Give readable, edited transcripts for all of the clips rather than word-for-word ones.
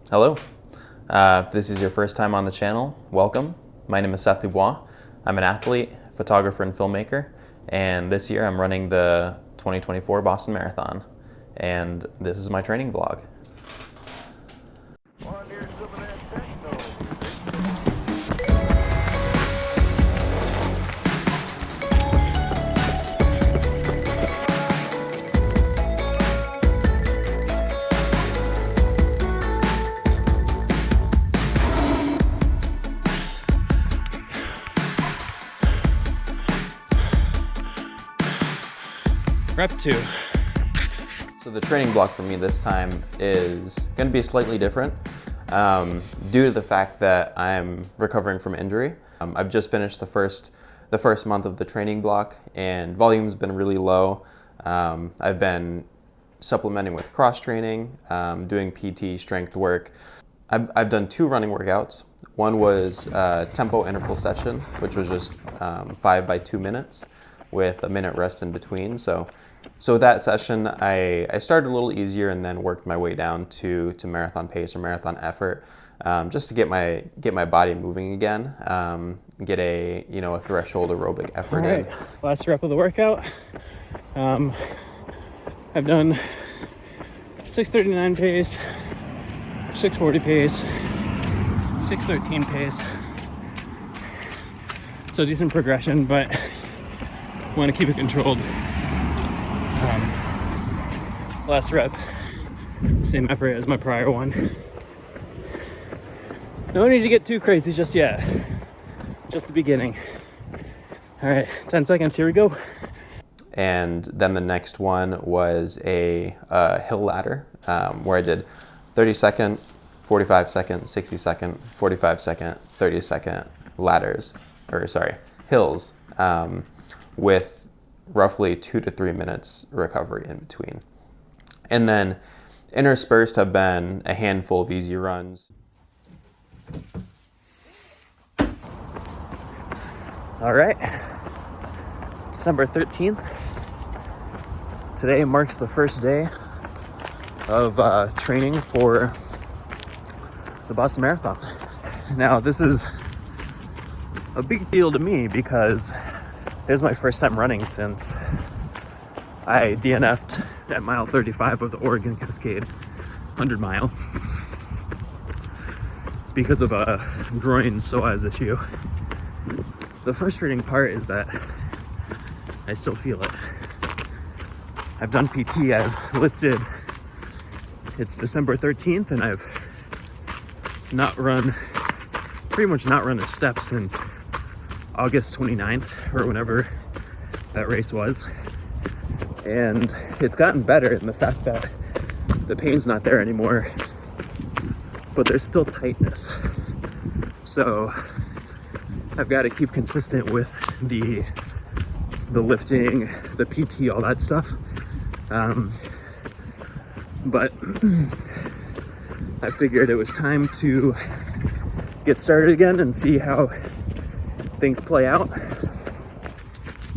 Hello, if this is your first time on the channel, welcome. My name is Seth Dubois. I'm an athlete, photographer, and filmmaker, and this year I'm running the 2024 Boston Marathon, and this is my training vlog. Rep 2. So the training block for me this time is going to be slightly different due to the fact that I'm recovering from injury. I've just finished the first month of the training block, and volume's been really low. I've been supplementing with cross training, doing PT, strength work. I've done 2 running workouts. One was a tempo interval session, which was just 5 by 2 minutes with a minute rest in between. So with that session, I started a little easier and then worked my way down to marathon pace or marathon effort, just to get my body moving again, get a threshold aerobic effort in. Last rep of the workout. I've done 6:39 pace, 6:40 pace, 6:13 pace. So decent progression, but want to keep it controlled. Last rep, same effort as my prior one. No need to get too crazy just yet. Just the beginning. All right, 10 seconds, here we go. And then the next one was a hill ladder, where I did 30-second, 45-second, 60-second, 45-second, 30-second hills, with roughly 2 to 3 minutes recovery in between. And then interspersed have been a handful of easy runs. All right, December 13th. Today marks the first day of training for the Boston Marathon. Now, this is a big deal to me because this is my first time running since I DNF'd at mile 35 of the Oregon Cascade 100 mile because of a groin psoas issue. The frustrating part is that I still feel it. I've done PT, I've lifted. It's December 13th and I've pretty much not run a step since August 29th or whenever that race was. And it's gotten better in the fact that the pain's not there anymore, but there's still tightness. So I've got to keep consistent with the lifting, the PT, all that stuff. But I figured it was time to get started again and see how things play out.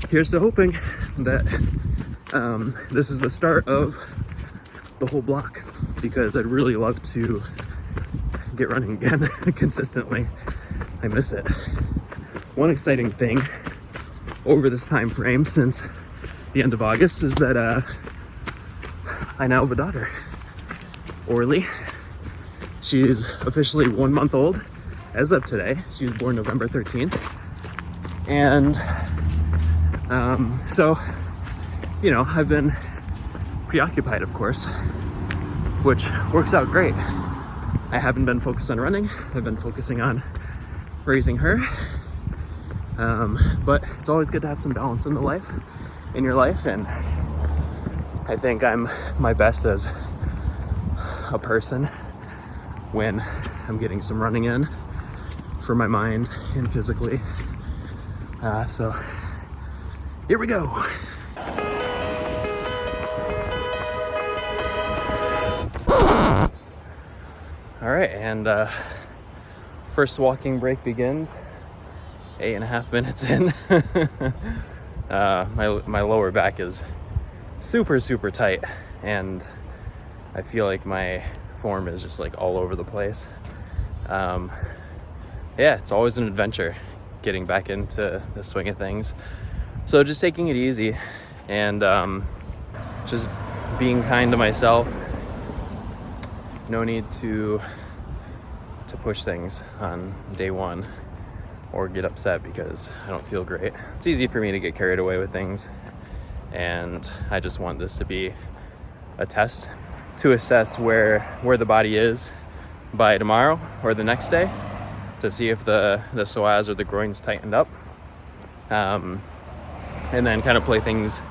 Here's to hoping that this is the start of the whole block, because I'd really love to get running again consistently. I miss it. One exciting thing over this time frame since the end of August is that I now have a daughter, Orly. She's officially 1 month old as of today. She was born November 13th. And so, I've been preoccupied, of course, which works out great. I haven't been focused on running. I've been focusing on raising her. But it's always good to have some balance in your life. And I think I'm my best as a person when I'm getting some running in for my mind and physically. So here we go. All right, and first walking break begins. 8.5 minutes in. My lower back is super tight, and I feel like my form is just like all over the place. Yeah, it's always an adventure getting back into the swing of things. So just taking it easy and just being kind to myself. No need to push things on day one or get upset because I don't feel great. It's easy for me to get carried away with things, and I just want this to be a test to assess where the body is by tomorrow or the next day, to see if the psoas or the groin's tightened up, and then kind of play things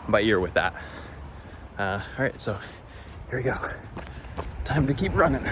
by ear with that. All right, so here we go. Time to keep running.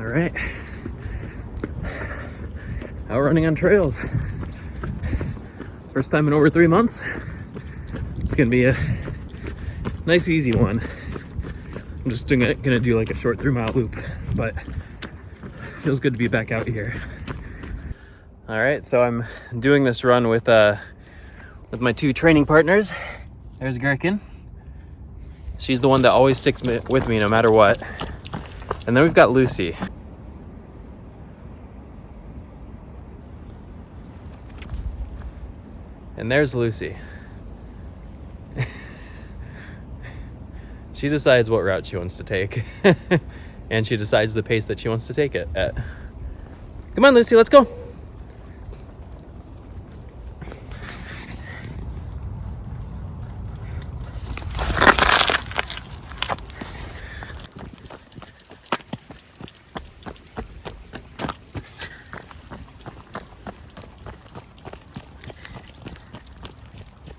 All right, out running on trails. First time in over 3 months. It's gonna be a nice, easy one. I'm just gonna do like a short 3-mile loop, but feels good to be back out here. All right, so I'm doing this run with my 2 training partners. There's Gherkin. She's the one that always sticks with me no matter what. And then we've got Lucy. And there's Lucy. She decides what route she wants to take. And she decides the pace that she wants to take it at. Come on, Lucy, let's go.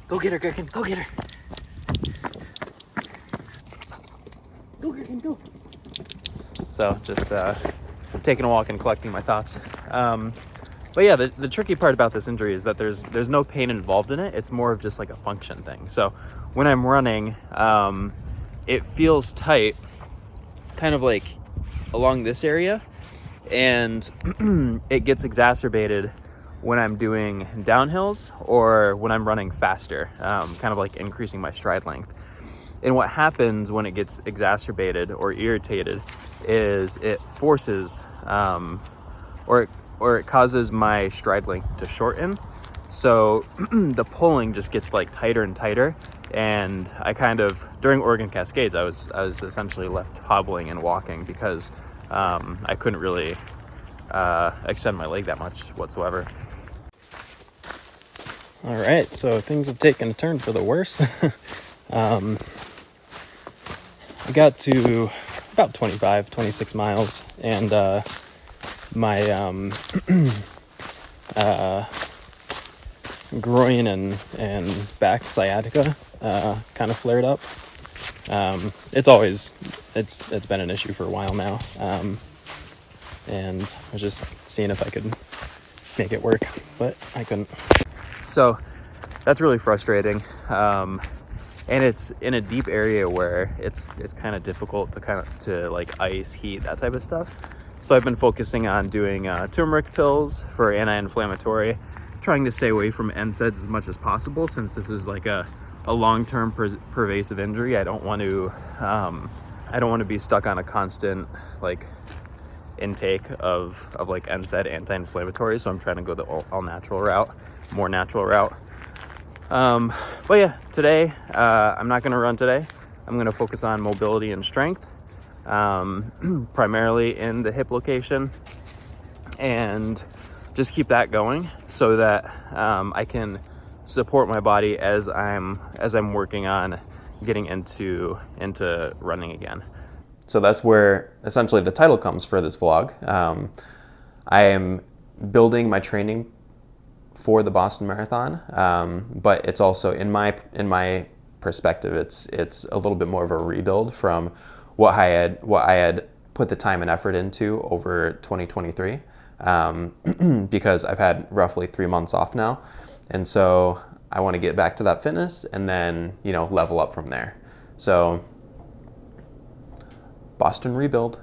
Go get her, Gherkin. Go get her. Go, Gherkin, go. So just taking a walk and collecting my thoughts. But yeah, the tricky part about this injury is that there's no pain involved in it. It's more of just like a function thing. So when I'm running, it feels tight, kind of like along this area, and it gets exacerbated when I'm doing downhills or when I'm running faster, kind of like increasing my stride length. And what happens when it gets exacerbated or irritated is it forces, or it causes my stride length to shorten. So the pulling just gets like tighter and tighter. And I kind of, during Oregon Cascades, I was essentially left hobbling and walking because I couldn't really extend my leg that much whatsoever. All right, so things have taken a turn for the worse. I got to about 26 miles, and my groin and back sciatica kind of flared up. It's been an issue for a while now, and I was just seeing if I could make it work, but I couldn't. So that's really frustrating, and it's in a deep area where it's kind of difficult to like ice, heat, that type of stuff. So I've been focusing on doing turmeric pills for anti-inflammatory, trying to stay away from NSAIDs as much as possible, since this is like a long-term pervasive injury. I don't want to be stuck on a constant like intake of like NSAID anti-inflammatory. So I'm trying to go the all natural route, more natural route. But yeah, today I'm not going to run today. I'm going to focus on mobility and strength, primarily in the hip location, and just keep that going so that I can support my body as I'm working on getting into running again. So that's where essentially the title comes for this vlog. I am building my training for the Boston Marathon, but it's also in my perspective, it's a little bit more of a rebuild from what I had put the time and effort into over 2023, because I've had roughly 3 months off now, and so I want to get back to that fitness and then, you know, level up from there. So Boston rebuild.